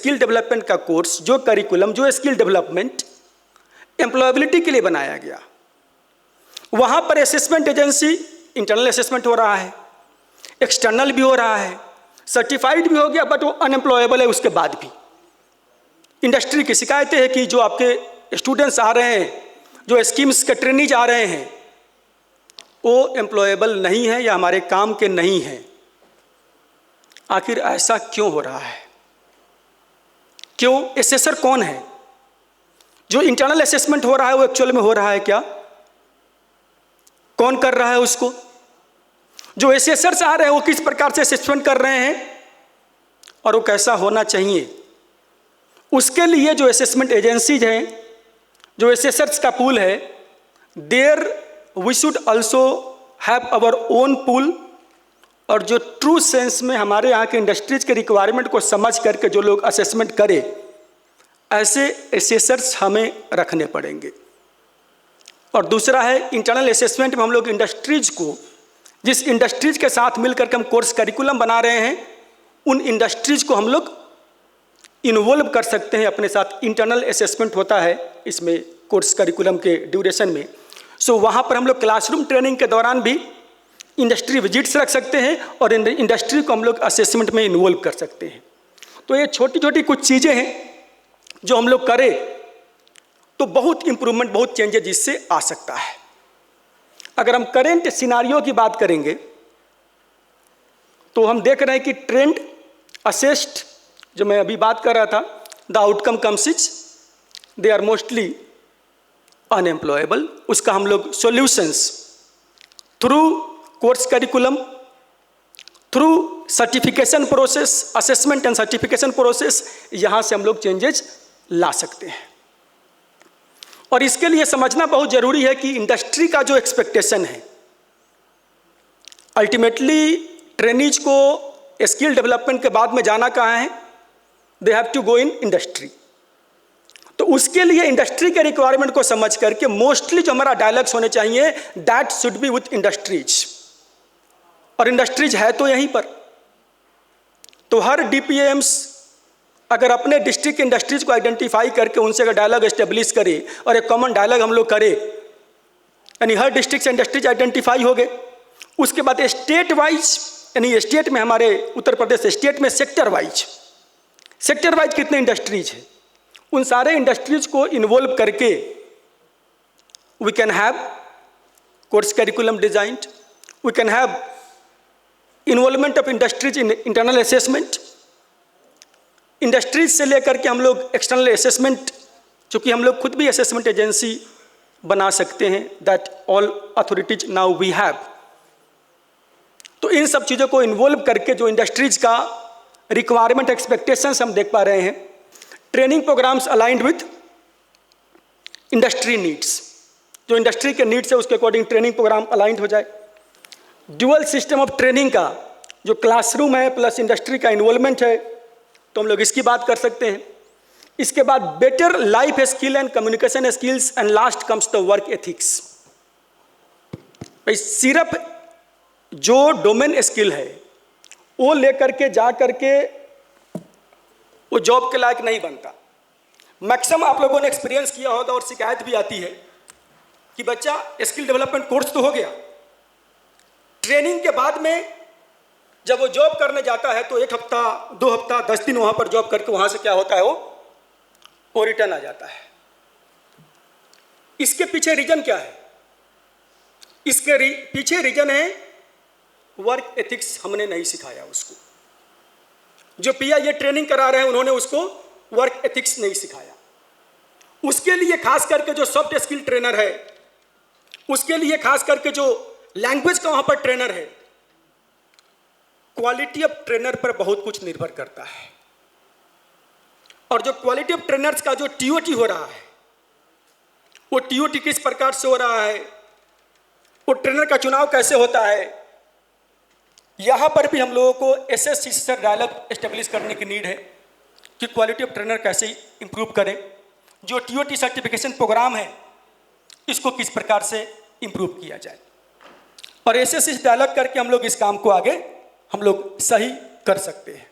Skill development का course, जो curriculum, जो स्किल डेवलपमेंट एम्प्लॉयबिलिटी के लिए बनाया गया, वहाँ पर असेसमेंट एजेंसी इंटरनल असेसमेंट हो रहा है, एक्सटर्नल भी हो रहा है, सर्टिफाइड भी हो गया, बट वो अनएम्प्लॉयबल है उसके बाद भी। इंडस्ट्री की शिकायतें हैं कि जो आपके स्टूडेंट्स आ रहे हैं, जो स्कीम्स के ट्रेनीज आ रहे हैं, वो एम्प्लॉयबल नहीं है या हमारे काम के नहीं हैं। आखिर ऐसा क्यों हो रहा है? क्यों? असेसर कौन है? जो इंटरनल असेसमेंट हो रहा है वो एक्चुअल में हो रहा है क्या? कौन कर रहा है उसको? जो असेसर्स आ रहे हैं वो किस प्रकार से असेसमेंट कर रहे हैं और वो कैसा होना चाहिए? उसके लिए जो असेसमेंट एजेंसीज हैं, जो असेसर्स का पूल है, there we should also have our own pool. और जो ट्रू सेंस में हमारे यहाँ के इंडस्ट्रीज के रिक्वायरमेंट को समझ करके जो लोग असेसमेंट करें, ऐसे असेसर्स हमें रखने पड़ेंगे। और दूसरा है इंटरनल असेसमेंट में हम लोग इंडस्ट्रीज को, जिस इंडस्ट्रीज के साथ मिलकर के हम कोर्स करिकुलम बना रहे हैं, उन इंडस्ट्रीज को हम लोग इन्वॉल्व कर सकते हैं अपने साथ। इंटरनल असेसमेंट होता है इसमें कोर्स करिकुलम के ड्यूरेशन में। सो वहाँ पर हम लोग क्लासरूम ट्रेनिंग के दौरान भी इंडस्ट्री विजिट्स रख सकते हैं और इंडस्ट्री को हम लोग असेसमेंट में इन्वॉल्व कर सकते हैं। तो ये छोटी छोटी कुछ चीज़ें हैं जो हम लोग करें तो बहुत इंप्रूवमेंट, बहुत चेंजेज इससे आ सकता है। अगर हम करेंट सिनारियो की बात करेंगे तो हम देख रहे हैं कि ट्रेंड असेस्ड, जो मैं अभी बात कर रहा था, the outcome comes is they are mostly unemployable. उसका हम लोग solutions through course curriculum, through certification process, assessment and certification process, यहाँ से हम लोग चेंजेस ला सकते हैं। और इसके लिए समझना बहुत जरूरी है कि इंडस्ट्री का जो एक्सपेक्टेशन है, अल्टीमेटली ट्रेनीज को स्किल डेवलपमेंट के बाद में जाना कहाँ है? They have to go in industry. तो उसके लिए इंडस्ट्री के रिक्वायरमेंट को समझ करके मोस्टली जो हमारा डायलॉग्स होने चाहिए, that should be with industries. और इंडस्ट्रीज है तो यहीं पर। तो हर डीपीएम्स अगर अपने डिस्ट्रिक्ट इंडस्ट्रीज को आइडेंटिफाई करके उनसे अगर डायलॉग एस्टेब्लिश करे और एक कॉमन डायलॉग हम लोग करें, यानी हर डिस्ट्रिक्ट से इंडस्ट्रीज आइडेंटिफाई हो गए, उसके बाद स्टेट वाइज, यानी स्टेट में हमारे उत्तर प्रदेश स्टेट में सेक्टर वाइज कितने इंडस्ट्रीज हैं, उन सारे इंडस्ट्रीज को इन्वॉल्व करके we can have course curriculum designed, we can have involvement of industries in internal assessment. Industries से लेकर के हम लोग एक्सटर्नल असेसमेंट, चूँकि हम लोग खुद भी असेसमेंट एजेंसी बना सकते हैं, that all authorities now we have. तो इन सब चीज़ों को इन्वॉल्व करके जो इंडस्ट्रीज का रिक्वायरमेंट एक्सपेक्टेशंस हम देख पा रहे हैं, training programs aligned with industry needs, जो इंडस्ट्री के नीड्स है उसके अकॉर्डिंग ट्रेनिंग प्रोग्राम अलाइंड हो जाए। ड्यूअल सिस्टम ऑफ ट्रेनिंग का जो क्लासरूम है प्लस इंडस्ट्री का इन्वॉल्वमेंट है, तो हम लोग इसकी बात कर सकते हैं। इसके बाद better life skill and communication skills and last comes the work ethics. भाई सिर्फ जो डोमेन स्किल है वो लेकर के जा करके वो जॉब के लायक नहीं बनता। मैक्सिमम आप लोगों ने एक्सपीरियंस किया होगा और शिकायत भी आती है कि बच्चा स्किल डेवलपमेंट कोर्स तो हो गया, ट्रेनिंग के बाद में जब वो जॉब करने जाता है तो 1 हफ्ता 2 हफ्ता 10 दिन वहाँ पर जॉब करके वहाँ से क्या होता है, वो रिटर्न आ जाता है। इसके पीछे रीजन क्या है? इसके पीछे रीजन है वर्क एथिक्स हमने नहीं सिखाया उसको। जो पीआईए ट्रेनिंग करा रहे हैं उन्होंने उसको वर्क एथिक्स नहीं सिखाया। उसके लिए खास करके जो सॉफ्ट स्किल ट्रेनर है, उसके लिए खास करके जो लैंग्वेज का वहाँ पर ट्रेनर है, क्वालिटी ऑफ ट्रेनर पर बहुत कुछ निर्भर करता है। और जो क्वालिटी ऑफ ट्रेनर्स का जो टीओटी हो रहा है, वो टीओटी किस प्रकार से हो रहा है, वो ट्रेनर का चुनाव कैसे होता है, यहाँ पर भी हम लोगों को एसएससी से डायलॉग एस्टेब्लिश करने की नीड है कि क्वालिटी ऑफ ट्रेनर कैसे इंप्रूव करें। जो टीओटी सर्टिफिकेशन प्रोग्राम है इसको किस प्रकार से इंप्रूव किया जाए, और एसएससी से डायलॉग करके हम लोग इस काम को आगे हम लोग सही कर सकते हैं।